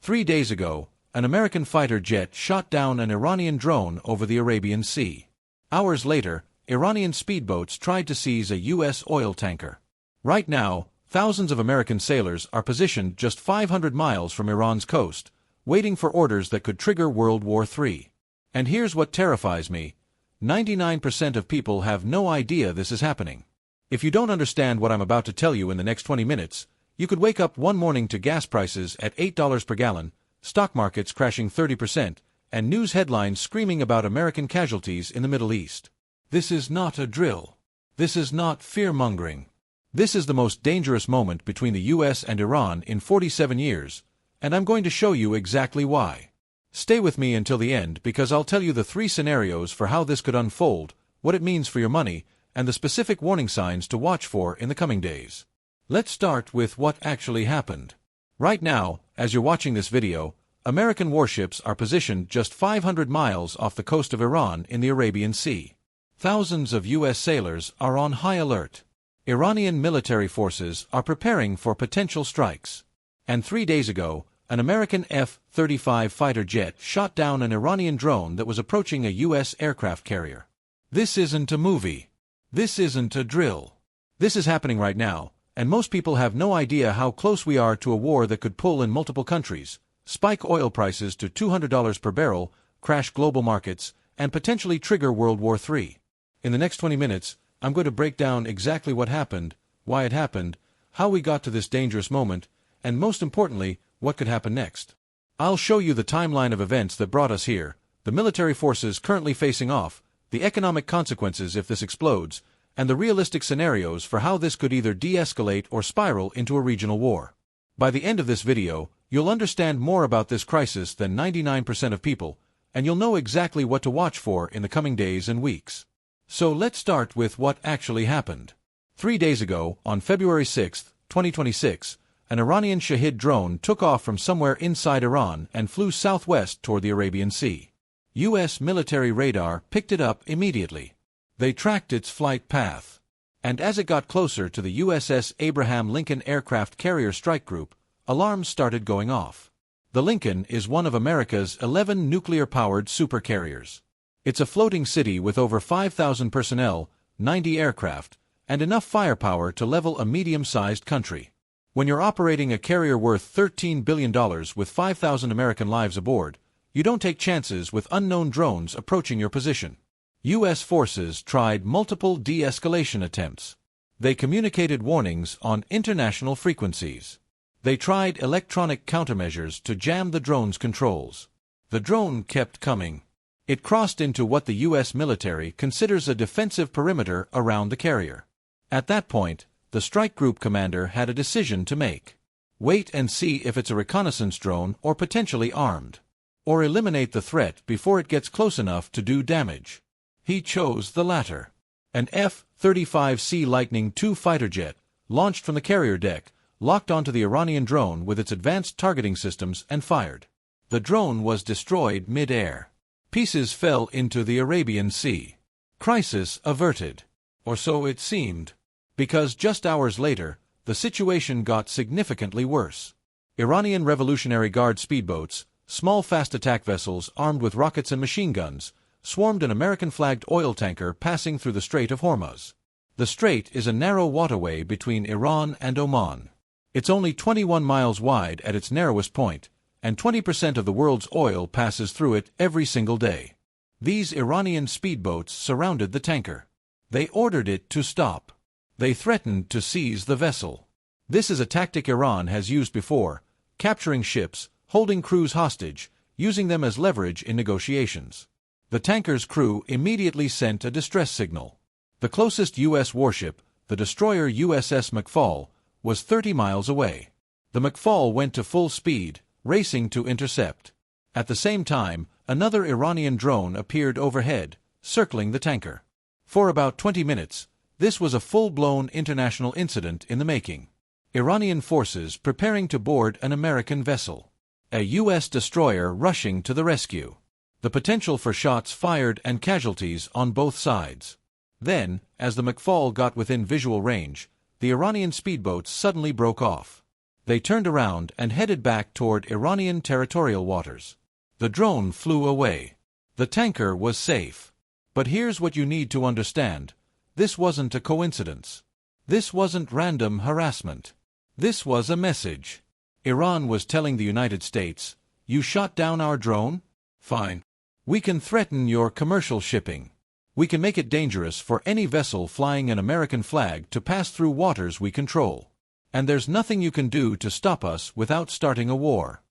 3 days ago, an American fighter jet shot down an Iranian drone over the Arabian Sea. Hours later, Iranian speedboats tried to seize a U.S. oil tanker. Right now, thousands of American sailors are positioned just 500 miles from Iran's coast, waiting for orders that could trigger World War III. And here's what terrifies me. 99% of people have no idea this is happening. If you don't understand what I'm about to tell you in the next 20 minutes, you could wake up one morning to gas prices at $8 per gallon, stock markets crashing 30%, and news headlines screaming about American casualties in the Middle East. This is not a drill. This is not fear-mongering. This is the most dangerous moment between the US and Iran in 47 years, and I'm going to show you exactly why. Stay with me until the end because I'll tell you the 3 scenarios for how this could unfold, what it means for your money, and the specific warning signs to watch for in the coming days. Let's start with what actually happened. Right now, as you're watching this video, American warships are positioned just 500 miles off the coast of Iran in the Arabian Sea. Thousands of U.S. sailors are on high alert. Iranian military forces are preparing for potential strikes. And 3 days ago, an American F-35 fighter jet shot down an Iranian drone that was approaching a U.S. aircraft carrier. This isn't a movie. This isn't a drill. This is happening right now, and most people have no idea how close we are to a war that could pull in multiple countries, spike oil prices to $200 per barrel, crash global markets, and potentially trigger World War III. In the next 20 minutes, I'm going to break down exactly what happened, why it happened, how we got to this dangerous moment, and most importantly, what could happen next. I'll show you the timeline of events that brought us here, the military forces currently facing off, the economic consequences if this explodes, and the realistic scenarios for how this could either de-escalate or spiral into a regional war. By the end of this video, you'll understand more about this crisis than 99% of people, and you'll know exactly what to watch for in the coming days and weeks. So let's start with what actually happened. 3 days ago, on February 6, 2026, an Iranian Shahid drone took off from somewhere inside Iran and flew southwest toward the Arabian Sea. U.S. military radar picked it up immediately. They tracked its flight path. And as it got closer to the USS Abraham Lincoln aircraft carrier strike group, alarms started going off. The Lincoln is one of America's 11 nuclear-powered supercarriers. It's a floating city with over 5,000 personnel, 90 aircraft, and enough firepower to level a medium-sized country. When you're operating a carrier worth $13 billion with 5,000 American lives aboard, you don't take chances with unknown drones approaching your position. U.S. forces tried multiple de-escalation attempts. They communicated warnings on international frequencies. They tried electronic countermeasures to jam the drone's controls. The drone kept coming. It crossed into what the U.S. military considers a defensive perimeter around the carrier. At that point, the strike group commander had a decision to make. Wait and see if it's a reconnaissance drone or potentially armed. Or eliminate the threat before it gets close enough to do damage. He chose the latter. An F-35C Lightning II fighter jet, launched from the carrier deck, locked onto the Iranian drone with its advanced targeting systems and fired. The drone was destroyed mid-air. Pieces fell into the Arabian Sea. Crisis averted. Or so it seemed. Because just hours later, the situation got significantly worse. Iranian Revolutionary Guard speedboats, small fast attack vessels armed with rockets and machine guns, swarmed an American-flagged oil tanker passing through the Strait of Hormuz. The strait is a narrow waterway between Iran and Oman. It's only 21 miles wide at its narrowest point, and 20% of the world's oil passes through it every single day. These Iranian speedboats surrounded the tanker. They ordered it to stop. They threatened to seize the vessel. This is a tactic Iran has used before, capturing ships, holding crews hostage, using them as leverage in negotiations. The tanker's crew immediately sent a distress signal. The closest U.S. warship, the destroyer USS McFall, was 30 miles away. The McFall went to full speed, racing to intercept. At the same time, another Iranian drone appeared overhead, circling the tanker. For about 20 minutes, this was a full-blown international incident in the making. Iranian forces preparing to board an American vessel. A U.S. destroyer rushing to the rescue. The potential for shots fired and casualties on both sides. Then, as the McFall got within visual range, the Iranian speedboats suddenly broke off. They turned around and headed back toward Iranian territorial waters. The drone flew away. The tanker was safe. But here's what you need to understand. This wasn't a coincidence. This wasn't random harassment. This was a message. Iran was telling the United States, "You shot down our drone? Fine. We can threaten your commercial shipping. We can make it dangerous for any vessel flying an American flag to pass through waters we control. And there's nothing you can do to stop us without starting a war."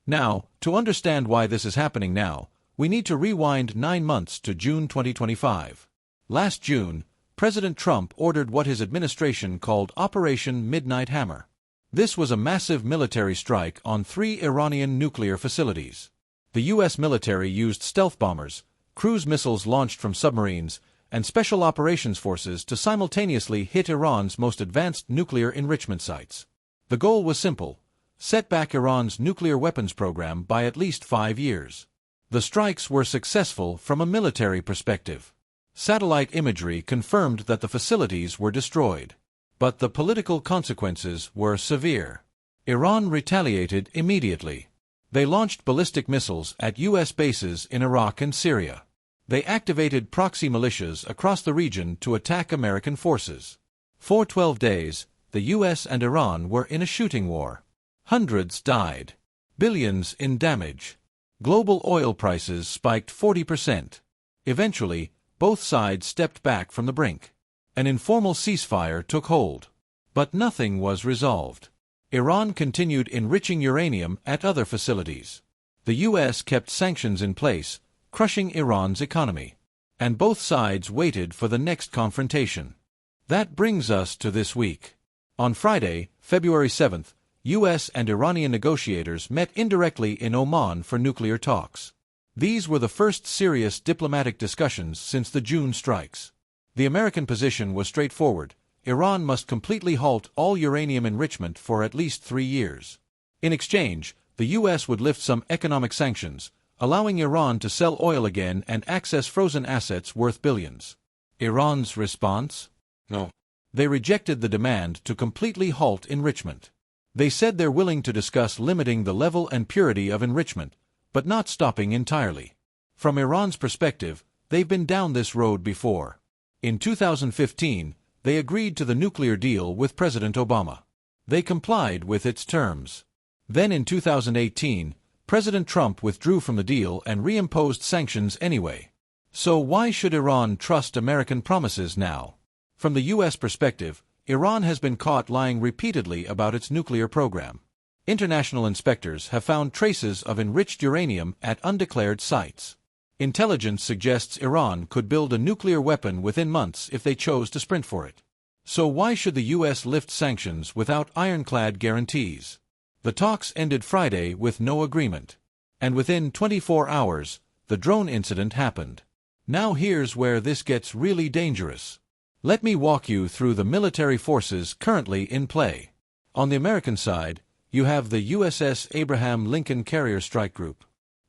Now, to understand why this is happening now, we need to rewind 9 months to June 2025. Last June, President Trump ordered what his administration called Operation Midnight Hammer. This was a massive military strike on 3 Iranian nuclear facilities. The U.S. military used stealth bombers, cruise missiles launched from submarines, and special operations forces to simultaneously hit Iran's most advanced nuclear enrichment sites. The goal was simple: set back Iran's nuclear weapons program by at least 5 years. The strikes were successful from a military perspective. Satellite imagery confirmed that the facilities were destroyed. But the political consequences were severe. Iran retaliated immediately. They launched ballistic missiles at U.S. bases in Iraq and Syria. They activated proxy militias across the region to attack American forces. For 12 days, the U.S. and Iran were in a shooting war. Hundreds died. Billions in damage. Global oil prices spiked 40%. Eventually, both sides stepped back from the brink. An informal ceasefire took hold. But nothing was resolved. Iran continued enriching uranium at other facilities. The U.S. kept sanctions in place, crushing Iran's economy. And both sides waited for the next confrontation. That brings us to this week. On Friday, February 7th, U.S. and Iranian negotiators met indirectly in Oman for nuclear talks. These were the first serious diplomatic discussions since the June strikes. The American position was straightforward: Iran must completely halt all uranium enrichment for at least 3 years. In exchange, the U.S. would lift some economic sanctions, allowing Iran to sell oil again and access frozen assets worth billions. Iran's response? No. They rejected the demand to completely halt enrichment. They said they're willing to discuss limiting the level and purity of enrichment, but not stopping entirely. From Iran's perspective, they've been down this road before. In 2015, they agreed to the nuclear deal with President Obama. They complied with its terms. Then in 2018, President Trump withdrew from the deal and reimposed sanctions anyway. So why should Iran trust American promises now? From the U.S. perspective, Iran has been caught lying repeatedly about its nuclear program. International inspectors have found traces of enriched uranium at undeclared sites. Intelligence suggests Iran could build a nuclear weapon within months if they chose to sprint for it. So why should the U.S. lift sanctions without ironclad guarantees? The talks ended Friday with no agreement. And within 24 hours, the drone incident happened. Now here's where this gets really dangerous. Let me walk you through the military forces currently in play. On the American side, you have the USS Abraham Lincoln Carrier Strike Group.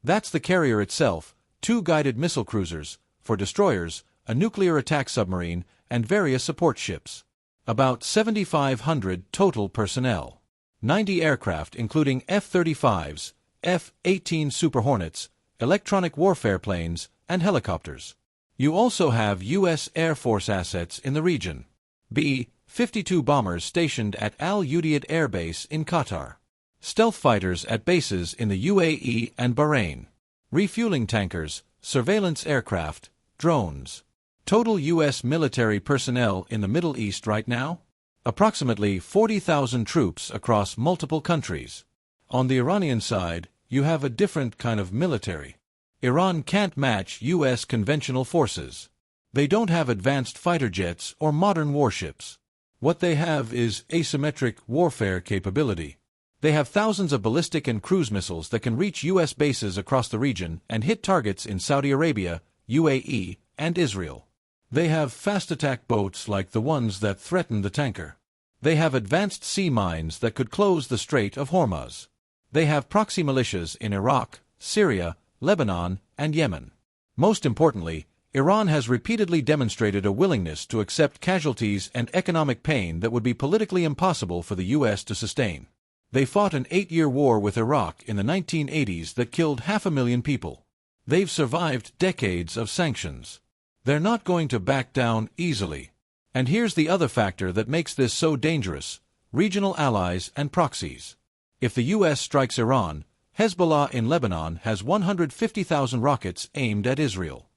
That's the carrier itself, 2 guided missile cruisers, 4 destroyers, a nuclear attack submarine, and various support ships. About 7,500 total personnel. 90 aircraft including F-35s, F-18 Super Hornets, electronic warfare planes, and helicopters. You also have U.S. Air Force assets in the region. B-52 bombers stationed at Al Udeid Air Base in Qatar. Stealth fighters at bases in the UAE and Bahrain. Refueling tankers, surveillance aircraft, drones. Total U.S. military personnel in the Middle East right now? Approximately 40,000 troops across multiple countries. On the Iranian side, you have a different kind of military. Iran can't match U.S. conventional forces. They don't have advanced fighter jets or modern warships. What they have is asymmetric warfare capability. They have thousands of ballistic and cruise missiles that can reach U.S. bases across the region and hit targets in Saudi Arabia, UAE, and Israel. They have fast attack boats like the ones that threaten the tanker. They have advanced sea mines that could close the Strait of Hormuz. They have proxy militias in Iraq, Syria, Lebanon, and Yemen. Most importantly, Iran has repeatedly demonstrated a willingness to accept casualties and economic pain that would be politically impossible for the U.S. to sustain. They fought an 8-year war with Iraq in the 1980s that killed 500,000 people. They've survived decades of sanctions. They're not going to back down easily. And here's the other factor that makes this so dangerous: regional allies and proxies. If the U.S. strikes Iran, Hezbollah in Lebanon has 150,000 rockets aimed at Israel.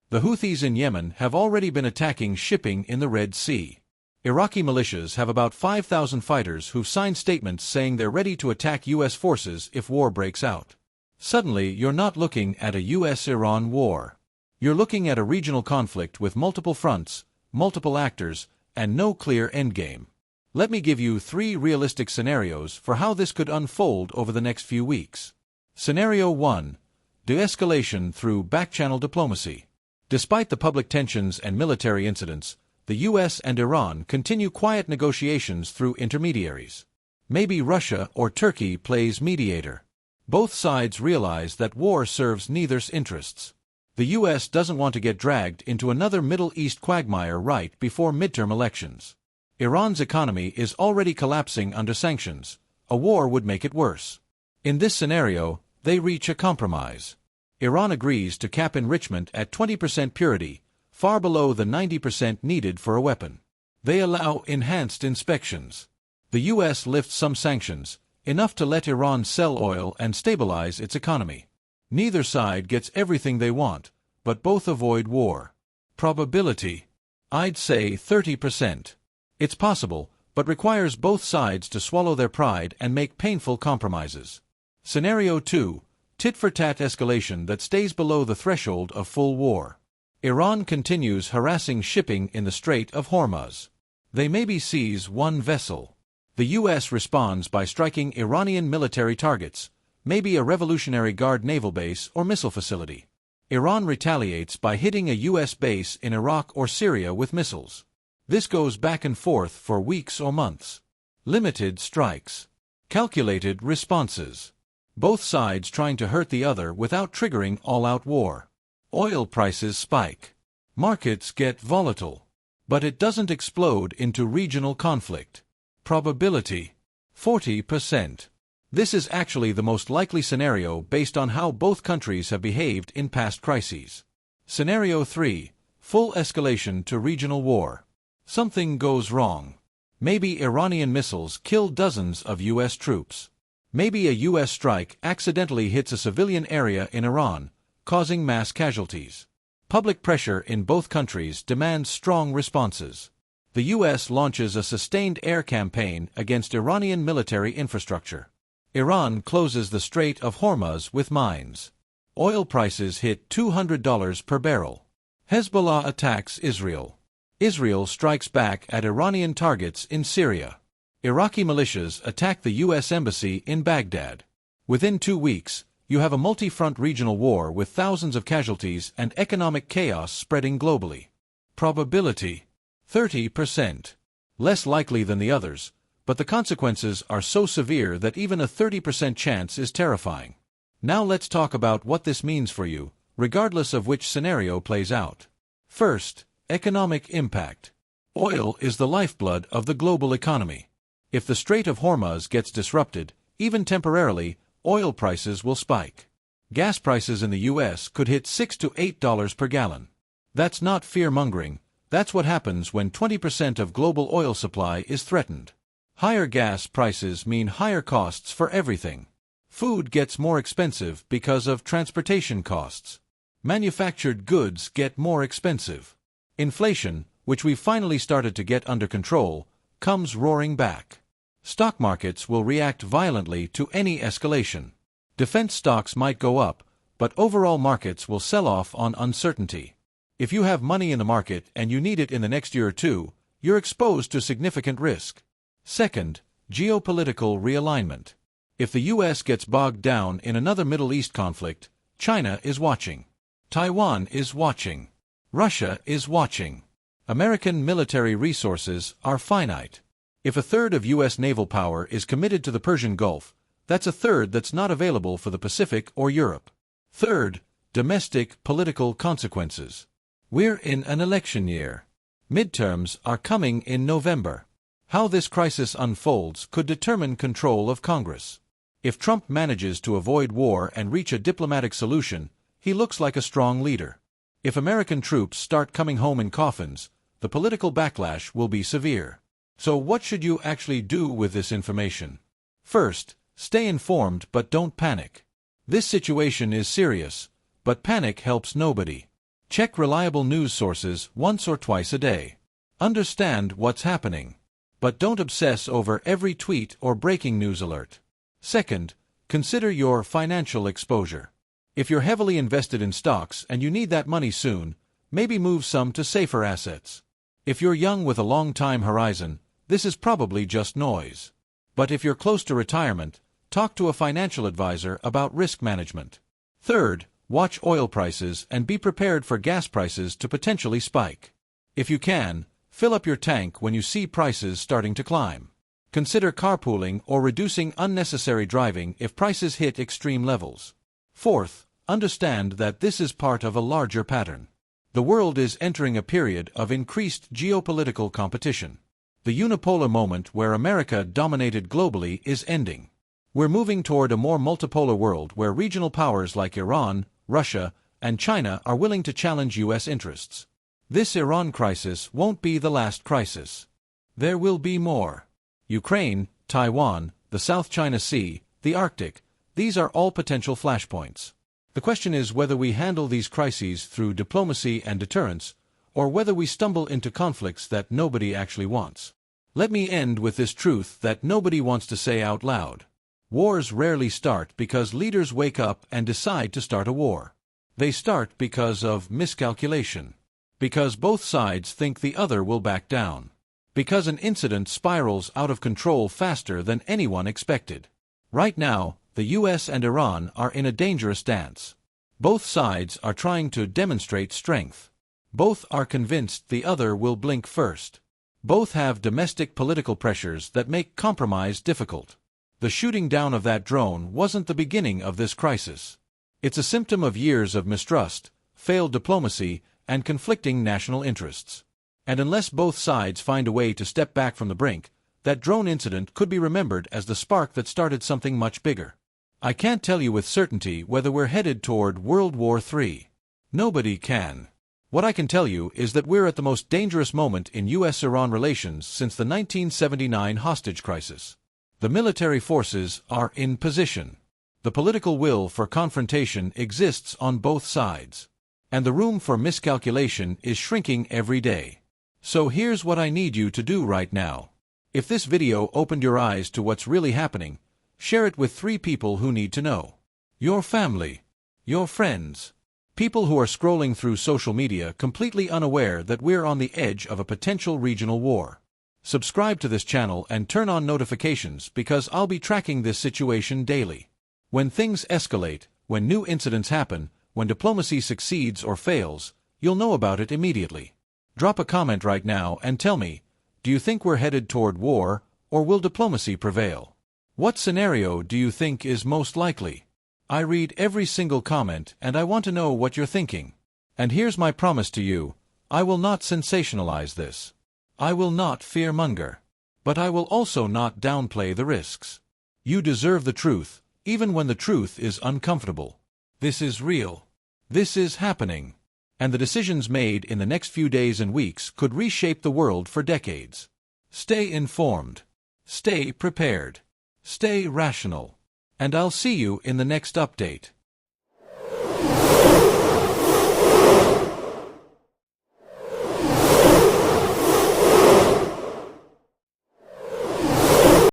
The Houthis in Yemen have already been attacking shipping in the Red Sea. Iraqi militias have about 5,000 fighters who've signed statements saying they're ready to attack U.S. forces if war breaks out. Suddenly, you're not looking at a U.S.-Iran war. You're looking at a regional conflict with multiple fronts, multiple actors, and no clear endgame. Let me give you 3 realistic scenarios for how this could unfold over the next few weeks. Scenario 1. De-escalation through back-channel diplomacy. Despite the public tensions and military incidents, the U.S. and Iran continue quiet negotiations through intermediaries. Maybe Russia or Turkey plays mediator. Both sides realize that war serves neither's interests. The U.S. doesn't want to get dragged into another Middle East quagmire right before midterm elections. Iran's economy is already collapsing under sanctions. A war would make it worse. In this scenario, they reach a compromise. Iran agrees to cap enrichment at 20% purity, far below the 90% needed for a weapon. They allow enhanced inspections. The U.S. lifts some sanctions, enough to let Iran sell oil and stabilize its economy. Neither side gets everything they want, but both avoid war. Probability: I'd say 30%. It's possible, but requires both sides to swallow their pride and make painful compromises. Scenario 2. Tit-for-tat escalation that stays below the threshold of full war. Iran continues harassing shipping in the Strait of Hormuz. They maybe seize one vessel. The U.S. responds by striking Iranian military targets, maybe a Revolutionary Guard naval base or missile facility. Iran retaliates by hitting a U.S. base in Iraq or Syria with missiles. This goes back and forth for weeks or months. Limited strikes. Calculated responses. Both sides trying to hurt the other without triggering all-out war. Oil prices spike. Markets get volatile. But it doesn't explode into regional conflict. Probability: 40%. This is actually the most likely scenario based on how both countries have behaved in past crises. Scenario 3. Full escalation to regional war. Something goes wrong. Maybe Iranian missiles kill dozens of U.S. troops. Maybe a U.S. strike accidentally hits a civilian area in Iran, causing mass casualties. Public pressure in both countries demands strong responses. The U.S. launches a sustained air campaign against Iranian military infrastructure. Iran closes the Strait of Hormuz with mines. Oil prices hit $200 per barrel. Hezbollah attacks Israel. Israel strikes back at Iranian targets in Syria. Iraqi militias attack the U.S. Embassy in Baghdad. Within 2 weeks, you have a multi-front regional war with thousands of casualties and economic chaos spreading globally. Probability: 30%. Less likely than the others, but the consequences are so severe that even a 30% chance is terrifying. Now let's talk about what this means for you, regardless of which scenario plays out. First, economic impact. Oil is the lifeblood of the global economy. If the Strait of Hormuz gets disrupted, even temporarily, oil prices will spike. Gas prices in the U.S. could hit $6 to $8 per gallon. That's not fear-mongering. That's what happens when 20% of global oil supply is threatened. Higher gas prices mean higher costs for everything. Food gets more expensive because of transportation costs. Manufactured goods get more expensive. Inflation, which we've finally started to get under control, comes roaring back. Stock markets will react violently to any escalation. Defense stocks might go up, but overall markets will sell off on uncertainty. If you have money in the market and you need it in the next year or two, you're exposed to significant risk. Second, geopolitical realignment. If the U.S. gets bogged down in another Middle East conflict, China is watching. Taiwan is watching. Russia is watching. American military resources are finite. If a third of U.S. naval power is committed to the Persian Gulf, that's a third that's not available for the Pacific or Europe. Third, domestic political consequences. We're in an election year. Midterms are coming in November. How this crisis unfolds could determine control of Congress. If Trump manages to avoid war and reach a diplomatic solution, he looks like a strong leader. If American troops start coming home in coffins, the political backlash will be severe. So what should you actually do with this information? First, stay informed but don't panic. This situation is serious, but panic helps nobody. Check reliable news sources once or twice a day. Understand what's happening. But don't obsess over every tweet or breaking news alert. Second, consider your financial exposure. If you're heavily invested in stocks and you need that money soon, maybe move some to safer assets. If you're young with a long time horizon, this is probably just noise. But if you're close to retirement, talk to a financial advisor about risk management. Third, watch oil prices and be prepared for gas prices to potentially spike. If you can, fill up your tank when you see prices starting to climb. Consider carpooling or reducing unnecessary driving if prices hit extreme levels. Fourth, understand that this is part of a larger pattern. The world is entering a period of increased geopolitical competition. The unipolar moment where America dominated globally is ending. We're moving toward a more multipolar world where regional powers like Iran, Russia, and China are willing to challenge U.S. interests. This Iran crisis won't be the last crisis. There will be more. Ukraine, Taiwan, the South China Sea, the Arctic, these are all potential flashpoints. The question is whether we handle these crises through diplomacy and deterrence, or whether we stumble into conflicts that nobody actually wants. Let me end with this truth that nobody wants to say out loud. Wars rarely start because leaders wake up and decide to start a war. They start because of miscalculation. Because both sides think the other will back down. Because an incident spirals out of control faster than anyone expected. Right now, the US and Iran are in a dangerous dance. Both sides are trying to demonstrate strength. Both are convinced the other will blink first. Both have domestic political pressures that make compromise difficult. The shooting down of that drone wasn't the beginning of this crisis. It's a symptom of years of mistrust, failed diplomacy, and conflicting national interests. And unless both sides find a way to step back from the brink, that drone incident could be remembered as the spark that started something much bigger. I can't tell you with certainty whether we're headed toward World War III. Nobody can. What I can tell you is that we're at the most dangerous moment in U.S.-Iran relations since the 1979 hostage crisis. The military forces are in position. The political will for confrontation exists on both sides. And the room for miscalculation is shrinking every day. So here's what I need you to do right now. If this video opened your eyes to what's really happening, share it with 3 people who need to know. Your family. Your friends. People who are scrolling through social media completely unaware that we're on the edge of a potential regional war. Subscribe to this channel and turn on notifications because I'll be tracking this situation daily. When things escalate, when new incidents happen, when diplomacy succeeds or fails, you'll know about it immediately. Drop a comment right now and tell me, do you think we're headed toward war, or will diplomacy prevail? What scenario do you think is most likely? I read every single comment and I want to know what you're thinking. And here's my promise to you, I will not sensationalize this. I will not fearmonger. But I will also not downplay the risks. You deserve the truth, even when the truth is uncomfortable. This is real. This is happening. And the decisions made in the next few days and weeks could reshape the world for decades. Stay informed. Stay prepared. Stay rational. And I'll see you in the next update.